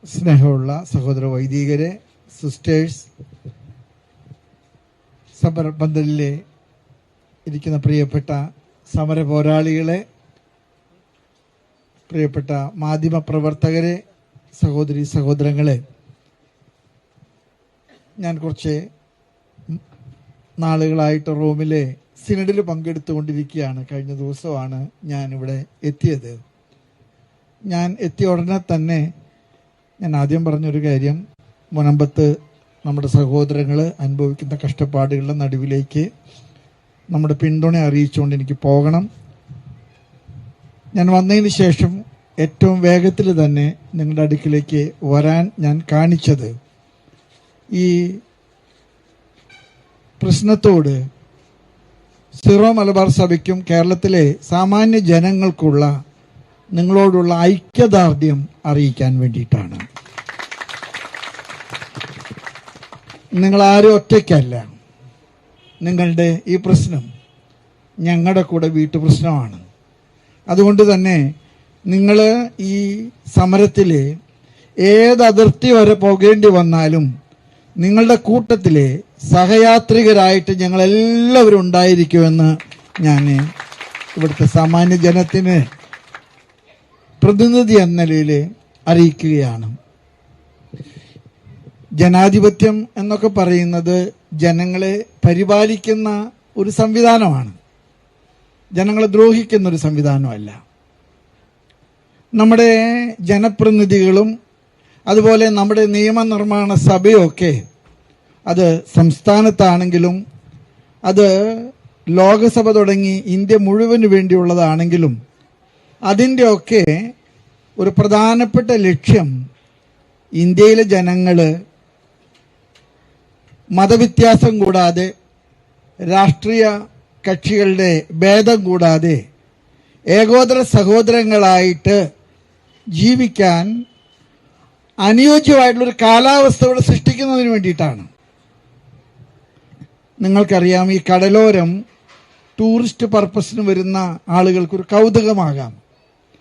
സ്നേഹമുള്ള സഹോദര വൈദികരെ, സിസ്റ്റേഴ്സ്, സമരപന്തലിലെ ഇരിക്കുന്ന പ്രിയപ്പെട്ട സമര പോരാളികളെ, പ്രിയപ്പെട്ട മാധ്യമ പ്രവർത്തകരെ, സഹോദരി സഹോദരങ്ങളെ, ഞാൻ കുറച്ച് നാളുകളായിട്ട് റോമിലെ സിനഡിൽ പങ്കെടുത്തുകൊണ്ടിരിക്കുകയാണ്. കഴിഞ്ഞ ദിവസമാണ് ഞാനിവിടെ എത്തിയത്. ഞാൻ എത്തിയ ഉടനെ തന്നെ ഞാൻ ആദ്യം പറഞ്ഞൊരു കാര്യം, മുനമ്പത്ത് നമ്മുടെ സഹോദരങ്ങൾ അനുഭവിക്കുന്ന കഷ്ടപ്പാടുകളുടെ നടുവിലേക്ക് നമ്മുടെ പിന്തുണ അറിയിച്ചുകൊണ്ട് എനിക്ക് പോകണം. ഞാൻ വന്നതിന് ശേഷം ഏറ്റവും വേഗത്തിൽ തന്നെ നിങ്ങളുടെ അടുക്കിലേക്ക് വരാൻ ഞാൻ കാണിച്ചത് ഈ പ്രശ്നത്തോട് സിറോ മലബാർ സഭയ്ക്കും കേരളത്തിലെ സാമാന്യ ജനങ്ങൾക്കുള്ള നിങ്ങളോടുള്ള ഐക്യദാർഢ്യം അറിയിക്കാൻ വേണ്ടിയിട്ടാണ്. നിങ്ങളാരും ഒറ്റയ്ക്കല്ല. നിങ്ങളുടെ ഈ പ്രശ്നം ഞങ്ങളുടെ കൂടെ വീട്ടുപ്രശ്നമാണ്. അതുകൊണ്ട് തന്നെ നിങ്ങൾ ഈ സമരത്തിൽ ഏത് അതിർത്തി വരെ പോകേണ്ടി വന്നാലും നിങ്ങളുടെ കൂട്ടത്തിലെ സഹയാത്രികരായിട്ട് ഞങ്ങളെല്ലാവരും ഉണ്ടായിരിക്കുമെന്ന് ഞാൻ ഇവിടുത്തെ സാമാന്യ ജനത്തിന് പ്രതിനിധി എന്ന നിലയിൽ അറിയിക്കുകയാണ്. ജനാധിപത്യം എന്നൊക്കെ പറയുന്നത് ജനങ്ങളെ പരിപാലിക്കുന്ന ഒരു സംവിധാനമാണ്, ജനങ്ങളെ ദ്രോഹിക്കുന്ന ഒരു സംവിധാനമല്ല. നമ്മുടെ ജനപ്രതിനിധികളും അതുപോലെ നമ്മുടെ നിയമനിർമ്മാണ സഭയൊക്കെ അത് സംസ്ഥാനത്താണെങ്കിലും അത് ലോകസഭ തുടങ്ങി ഇന്ത്യ മുഴുവന് വേണ്ടിയുള്ളതാണെങ്കിലും അതിൻ്റെയൊക്കെ ഒരു പ്രധാനപ്പെട്ട ലക്ഷ്യം ഇന്ത്യയിലെ ജനങ്ങൾ മതവ്യത്യാസം കൂടാതെ, രാഷ്ട്രീയ കക്ഷികളുടെ ഭേദം കൂടാതെ ഏകോദര സഹോദരങ്ങളായിട്ട് ജീവിക്കാൻ അനുയോജ്യമായിട്ടുള്ളൊരു കാലാവസ്ഥ ഇവിടെ സൃഷ്ടിക്കുന്നതിന് വേണ്ടിയിട്ടാണ്. നിങ്ങൾക്കറിയാം, ഈ കടലോരം ടൂറിസ്റ്റ് പർപ്പസിന് വരുന്ന ആളുകൾക്കൊരു കൗതുകമാകാം.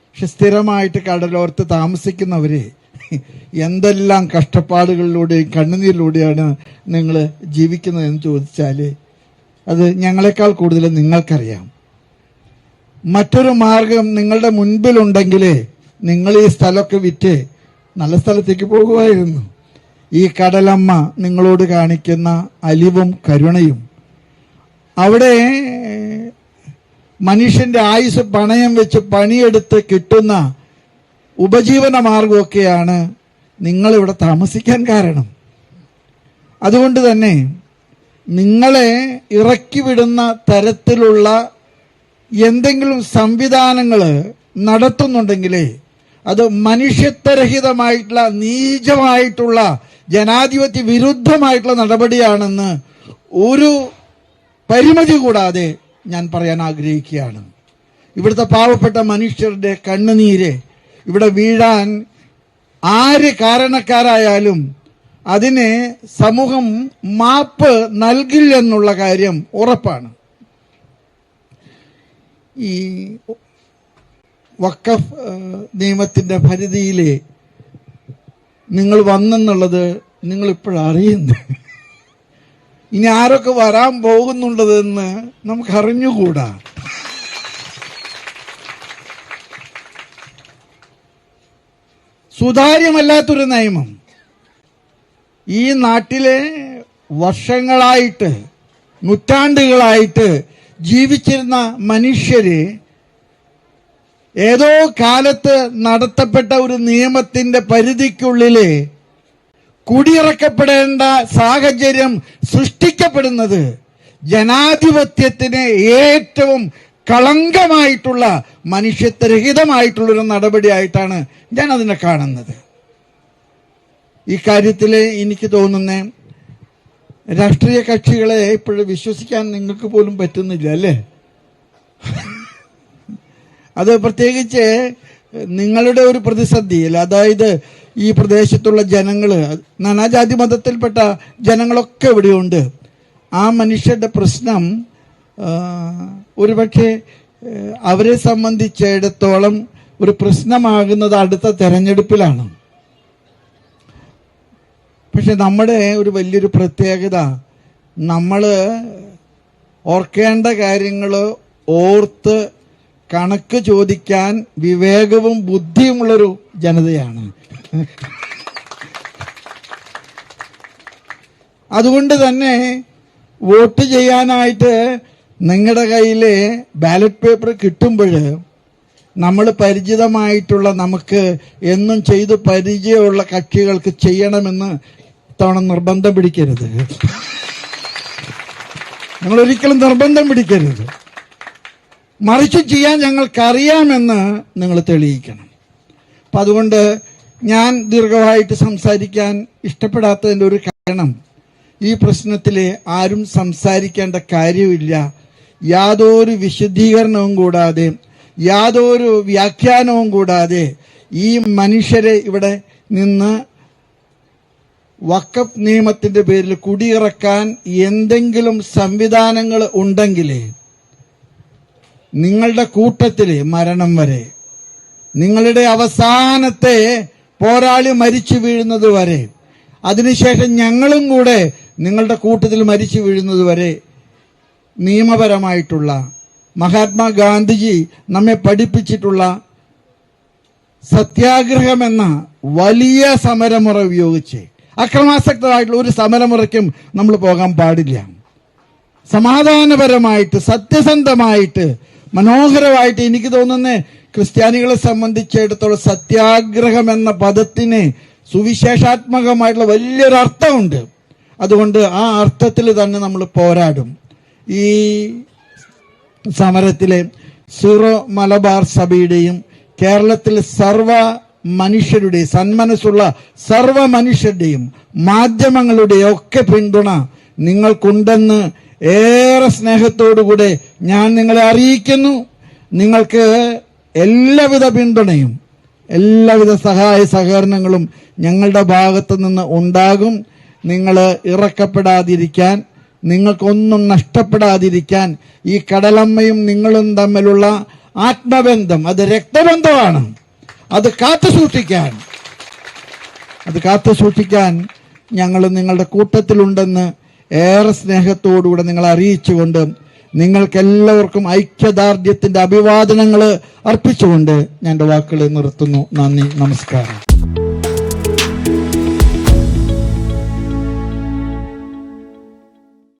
പക്ഷെ സ്ഥിരമായിട്ട് കടലോരത്ത് താമസിക്കുന്നവര് എന്തെല്ലാം കഷ്ടപ്പാടുകളിലൂടെയും കണ്ണുനീരിലൂടെയാണ് നിങ്ങൾ ജീവിക്കുന്നതെന്ന് ചോദിച്ചാൽ അത് ഞങ്ങളെക്കാൾ കൂടുതൽ നിങ്ങൾക്കറിയാം. മറ്റൊരു മാർഗം നിങ്ങളുടെ മുൻപിലുണ്ടെങ്കിൽ നിങ്ങൾ ഈ സ്ഥലമൊക്കെ വിറ്റ് നല്ല സ്ഥലത്തേക്ക് പോകുമായിരുന്നു. ഈ കടലമ്മ നിങ്ങളോട് കാണിക്കുന്ന അലിവും കരുണയും, അവിടെ മനുഷ്യന്റെ ആയുസ് പണയം വെച്ച് പണിയെടുത്ത് കിട്ടുന്ന ഉപജീവന മാർഗമൊക്കെയാണ് നിങ്ങളിവിടെ താമസിക്കാൻ കാരണം. അതുകൊണ്ട് തന്നെ നിങ്ങളെ ഇറക്കി വിടുന്ന തരത്തിലുള്ള എന്തെങ്കിലും സംവിധാനങ്ങൾ നടത്തുന്നുണ്ടെങ്കിലേ അത് മനുഷ്യത്വരഹിതമായിട്ടുള്ള നീചമായിട്ടുള്ള ജനാധിപത്യ വിരുദ്ധമായിട്ടുള്ള നടപടിയാണെന്ന് ഒരു പരിമിതി കൂടാതെ ഞാൻ പറയാൻ ആഗ്രഹിക്കുകയാണ്. ഇവിടുത്തെ പാവപ്പെട്ട മനുഷ്യരുടെ കണ്ണുനീര് ഇവിടെ വീഴാൻ ആര് കാരണക്കാരായാലും അതിന് സമൂഹം മാപ്പ് നൽകില്ലെന്നുള്ള കാര്യം ഉറപ്പാണ്. ഈ വഖഫ് നിയമത്തിന്റെ പരിധിയിൽ നിങ്ങൾ വന്നെന്നുള്ളത് നിങ്ങൾ ഇപ്പോഴറിയുന്നു. ഇനി ആരൊക്കെ വരാൻ പോകുന്നുള്ളതെന്ന് നമുക്ക് അറിഞ്ഞുകൂടാ. സുതാര്യമല്ലാത്തൊരു നിയമം ഈ നാട്ടിലെ വർഷങ്ങളായിട്ട്, നൂറ്റാണ്ടുകളായിട്ട് ജീവിച്ചിരുന്ന മനുഷ്യര് ഏതോ കാലത്ത് നടത്തപ്പെട്ട ഒരു നിയമത്തിന്റെ പരിധിക്കുള്ളില് കുടിയിറക്കപ്പെടേണ്ട സാഹചര്യം സൃഷ്ടിക്കപ്പെടുന്നത് ജനാധിപത്യത്തിന് ഏറ്റവും കളങ്കമായിട്ടുള്ള, മനുഷ്യത്വരഹിതമായിട്ടുള്ളൊരു നടപടിയായിട്ടാണ് ഞാൻ അതിനെ കാണുന്നത്. ഈ കാര്യത്തിൽ എനിക്ക് തോന്നുന്ന രാഷ്ട്രീയ കക്ഷികളെ ഇപ്പോഴും വിശ്വസിക്കാൻ നിങ്ങൾക്ക് പോലും പറ്റുന്നില്ല, അല്ലേ? അത് പ്രത്യേകിച്ച് നിങ്ങളുടെ ഒരു പ്രതിസന്ധിയിൽ, അതായത് ഈ പ്രദേശത്തുള്ള ജനങ്ങള്, നാനാജാതി മതത്തിൽപ്പെട്ട ജനങ്ങളൊക്കെ ഇവിടെയുണ്ട്. ആ മനുഷ്യരുടെ പ്രശ്നം ഒരുപക്ഷെ അവരെ സംബന്ധിച്ചിടത്തോളം ഒരു പ്രശ്നമാകുന്നത് അടുത്ത തെരഞ്ഞെടുപ്പിലാണ്. പക്ഷെ നമ്മുടെ ഒരു വലിയൊരു പ്രത്യേകത, നമ്മൾ ഓർക്കേണ്ട കാര്യങ്ങൾ ഓർത്ത് കണക്ക് ചോദിക്കാൻ വിവേകവും ബുദ്ധിയുമുള്ളൊരു ജനതയാണ്. അതുകൊണ്ട് തന്നെ വോട്ട് ചെയ്യാനായിട്ട് നിങ്ങളുടെ കയ്യിൽ ബാലറ്റ് പേപ്പർ കിട്ടുമ്പോൾ നമ്മൾ പരിചിതമായിട്ടുള്ള, നമുക്ക് എന്നും ചെയ്ത് പരിചയമുള്ള കക്ഷികൾക്ക് ചെയ്യണമെന്ന് ഇത്തവണ നിർബന്ധം പിടിക്കരുത്. നിങ്ങൾ ഒരിക്കലും നിർബന്ധം പിടിക്കരുത്. മറിച്ച് ചെയ്യാൻ ഞങ്ങൾക്കറിയാമെന്ന് നിങ്ങൾ തെളിയിക്കണം. അപ്പം അതുകൊണ്ട് ഞാൻ ദീർഘമായിട്ട് സംസാരിക്കാൻ ഇഷ്ടപ്പെടാത്തതിൻ്റെ ഒരു കാരണം, ഈ പ്രശ്നത്തിൽ ആരും സംസാരിക്കേണ്ട കാര്യമില്ല. യാതൊരു വിശദീകരണവും കൂടാതെ, യാതൊരു വ്യാഖ്യാനവും കൂടാതെ ഈ മനുഷ്യരെ ഇവിടെ നിന്ന് വഖഫ് നിയമത്തിന്റെ പേരിൽ കുടിയിറക്കാൻ എന്തെങ്കിലും സംവിധാനങ്ങൾ ഉണ്ടെങ്കിൽ നിങ്ങളുടെ കൂട്ടത്തിൽ മരണം വരെ, നിങ്ങളുടെ അവസാനത്തെ പോരാളി മരിച്ചു വീഴുന്നത് വരെ, അതിനുശേഷം ഞങ്ങളും കൂടെ നിങ്ങളുടെ കൂട്ടത്തിൽ മരിച്ചു വീഴുന്നത് വരെ നിയമപരമായിട്ടുള്ള, മഹാത്മാഗാന്ധിജി നമ്മെ പഠിപ്പിച്ചിട്ടുള്ള സത്യാഗ്രഹമെന്ന വലിയ സമരമുറ ഉപയോഗിച്ച് അക്രമാസക്തമായിട്ടുള്ള ഒരു സമരമുറയ്ക്കും നമ്മൾ പോകാൻ പാടില്ല. സമാധാനപരമായിട്ട്, സത്യസന്ധമായിട്ട്, മനോഹരമായിട്ട്, എനിക്ക് തോന്നുന്നത് ക്രിസ്ത്യാനികളെ സംബന്ധിച്ചിടത്തോളം സത്യാഗ്രഹം എന്ന പദത്തിന് സുവിശേഷാത്മകമായിട്ടുള്ള വലിയൊരു അർത്ഥമുണ്ട്. അതുകൊണ്ട് ആ അർത്ഥത്തിൽ തന്നെ നമ്മൾ പോരാടും. ഈ സമരത്തിലെ സീറോ മലബാർ സഭയുടെയും കേരളത്തിലെ സർവ മനുഷ്യരുടെയും, സന്മനസ്സുള്ള സർവ മനുഷ്യരുടെയും മാധ്യമങ്ങളുടെയും ഒക്കെ പിന്തുണ നിങ്ങൾക്കുണ്ടെന്ന് ഏറെ സ്നേഹത്തോടുകൂടെ ഞാൻ നിങ്ങളെ അറിയിക്കുന്നു. നിങ്ങൾക്ക് എല്ലാവിധ പിന്തുണയും എല്ലാവിധ സഹായ സഹകരണങ്ങളും ഞങ്ങളുടെ ഭാഗത്തു നിന്ന് ഉണ്ടാകും. നിങ്ങൾ ഇറക്കപ്പെടാതിരിക്കാൻ, നിങ്ങൾക്കൊന്നും നഷ്ടപ്പെടാതിരിക്കാൻ, ഈ കടലമ്മയും നിങ്ങളും തമ്മിലുള്ള ആത്മബന്ധം, അത് രക്തബന്ധമാണ്, അത് കാത്തു സൂക്ഷിക്കാൻ ഞങ്ങൾ നിങ്ങളുടെ കൂട്ടത്തിലുണ്ടെന്ന് ഏറെ സ്നേഹത്തോടുകൂടെ നിങ്ങളെ അറിയിച്ചുകൊണ്ട്, നിങ്ങൾക്കെല്ലാവർക്കും ഐക്യദാർഢ്യത്തിന്റെ അഭിവാദനങ്ങൾ അർപ്പിച്ചുകൊണ്ട് ഞാൻ എൻ്റെ വാക്കുകൾ നിർത്തുന്നു. നന്ദി, നമസ്കാരം.